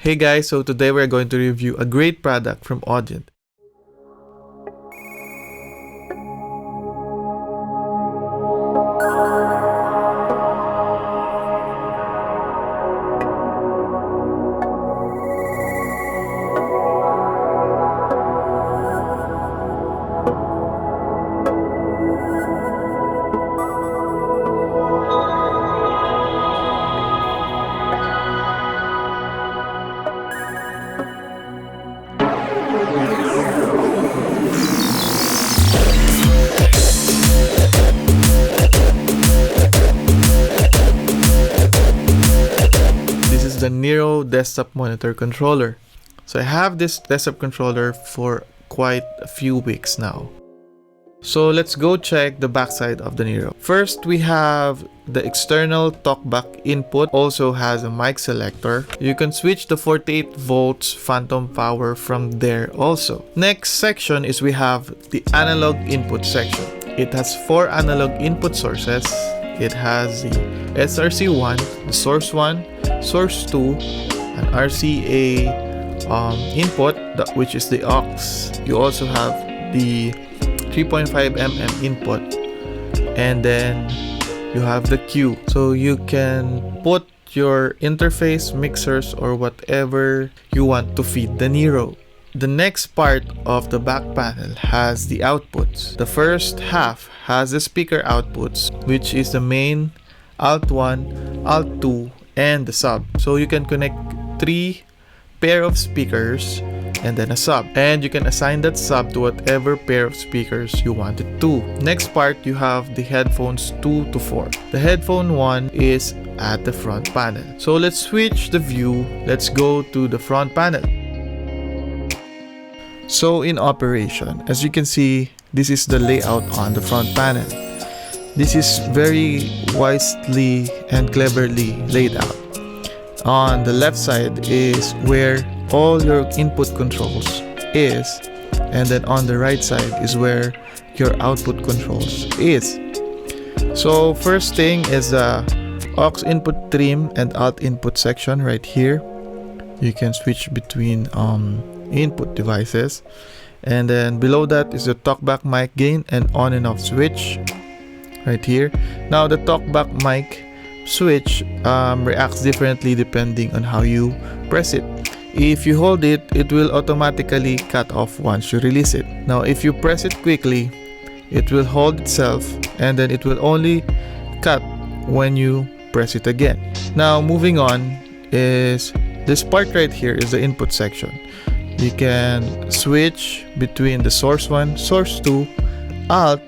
Hey guys, so today we're going to review a great product from Audient. This is the Nero desktop monitor controller. So I have this desktop controller for quite a few weeks now. So let's go check the backside of the Nero. First, we have the external talkback input, also has a mic selector. You can switch the 48 volts phantom power from there also. Next section is we have the analog input section. It has 4 analog input sources. It has the SRC1, the source 1, source 2, an RCA input, which is the aux. You also have the 3.5mm input, and then you have the Q. So you can put your interface, mixers, or whatever you want to feed the Nero. The next part of the back panel has the outputs. The first half has the speaker outputs, which is the main, alt 1, alt 2, and the sub. So you can connect 3 pair of speakers and then a sub, and you can assign that sub to whatever pair of speakers you want it to. Next part, you have the headphones 2 to 4. The headphone 1 is at the front panel. So let's switch the view. Let's go to the front panel. So in operation, as you can see, this is the layout on the front panel. This is very wisely and cleverly laid out. On the left side is where all your input controls is, and then on the right side is where your output controls is. So first thing is the aux input trim and alt input section right here. You can switch between input devices, and then below that is the talkback mic gain and on and off switch right here. Now the talkback mic switch reacts differently depending on how you press it. If you hold it, it will automatically cut off once you release it. Now if you press it quickly, it will hold itself, and then it will only cut when you press it again. Now moving on is this part right here is the input section. You can switch between the source 1, source 2, alt,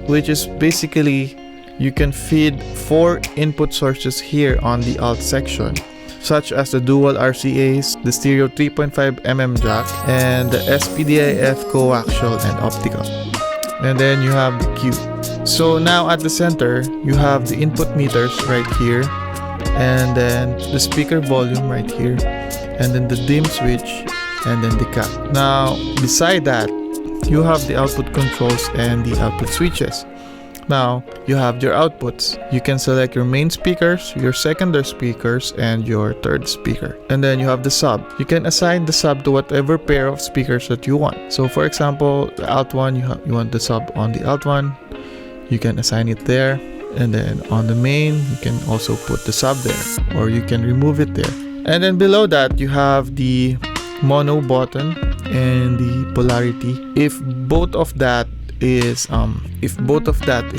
which is basically you can feed 4 input sources here on the alt section, such as the dual RCAs, the stereo 3.5mm jack, and the SPDIF coaxial and optical. And then you have the Q. So now at the center, you have the input meters right here, and then the speaker volume right here, and then the dim switch, and then the cap. Now beside that, you have the output controls and the output switches. Now you have your outputs. You can select your main speakers, your secondary speakers, and your third speaker. And then you have the sub. You can assign the sub to whatever pair of speakers that you want. So for example, the alt 1, you want the sub on the alt 1. You can assign it there. And then on the main, you can also put the sub there, or you can remove it there. And then below that, you have the mono button and the polarity. If both of that is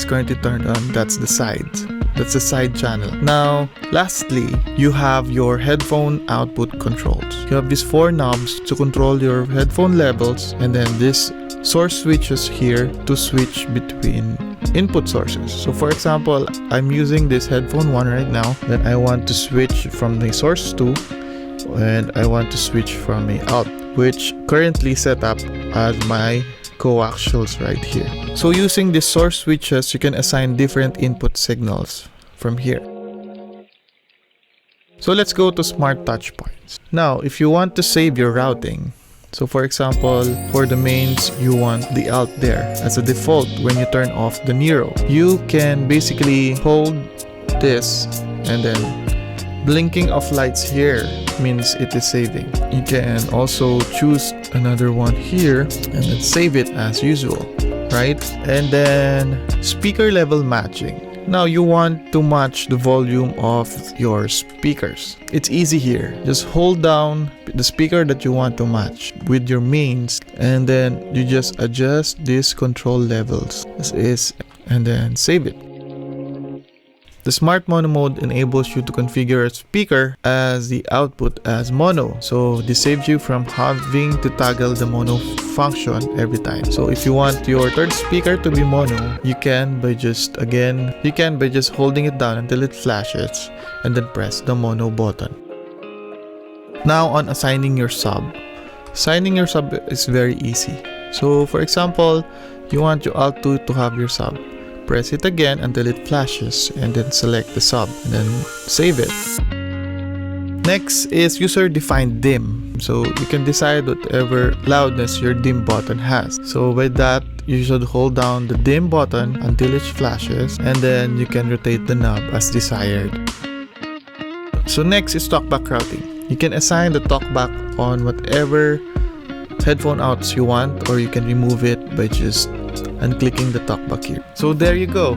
going to turn on, that's the side channel. Now lastly, you have your headphone output controls. You have these 4 knobs to control your headphone levels, and then this source switches here to switch between input sources. So for example, I'm using this headphone 1 right now, then I want to switch from the source 2, and I want to switch from a out, which currently set up as my coaxials right here. So using the source switches, you can assign different input signals from here. So let's go to smart touch points. Now if you want to save your routing, so for example, for the mains, you want the alt there as a default when you turn off the Nero. You can basically hold this and then blinking of lights here means it is saving. You can also choose another one here and then save it as usual, right? And then speaker level matching. Now you want to match the volume of your speakers. It's easy here. Just hold down the speaker that you want to match with your mains, and then you just adjust these control levels. And then save it. The Smart Mono mode enables you to configure a speaker as the output as mono. So this saves you from having to toggle the mono function every time. So if you want your third speaker to be mono, you can by just holding it down until it flashes and then press the mono button. Now on assigning your sub. Assigning your sub is very easy. So for example, you want your Alt2 to have your sub. Press it again until it flashes and then select the sub and then save it. Next is user-defined dim. So you can decide whatever loudness your dim button has. So with that, you should hold down the dim button until it flashes and then you can rotate the knob as desired. So next is talkback routing. You can assign the talkback on whatever headphone outs you want, or you can remove it by just unclicking the talkback here. So there you go.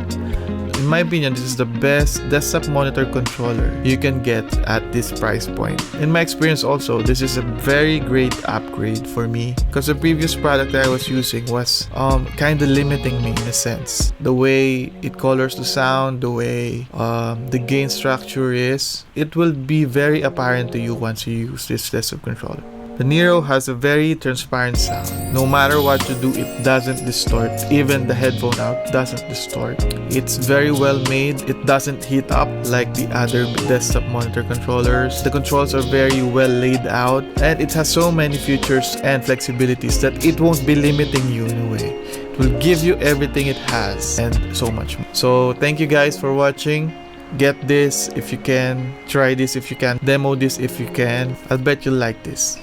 In my opinion, this is the best desktop monitor controller you can get at this price point. In my experience also, this is a very great upgrade for me because the previous product that I was using was kind of limiting me in a sense. The way it colors the sound, the way the gain structure is, it will be very apparent to you once you use this desktop controller. The Nero has a very transparent sound. No matter what you do, it doesn't distort. Even the headphone out doesn't distort. It's very well made. It doesn't heat up like the other desktop monitor controllers. The controls are very well laid out, and it has so many features and flexibilities that it won't be limiting you in a way. It will give you everything it has and so much more. So thank you guys for watching. Get this if you can. Try this if you can. Demo this if you can. I'll bet you'll like this.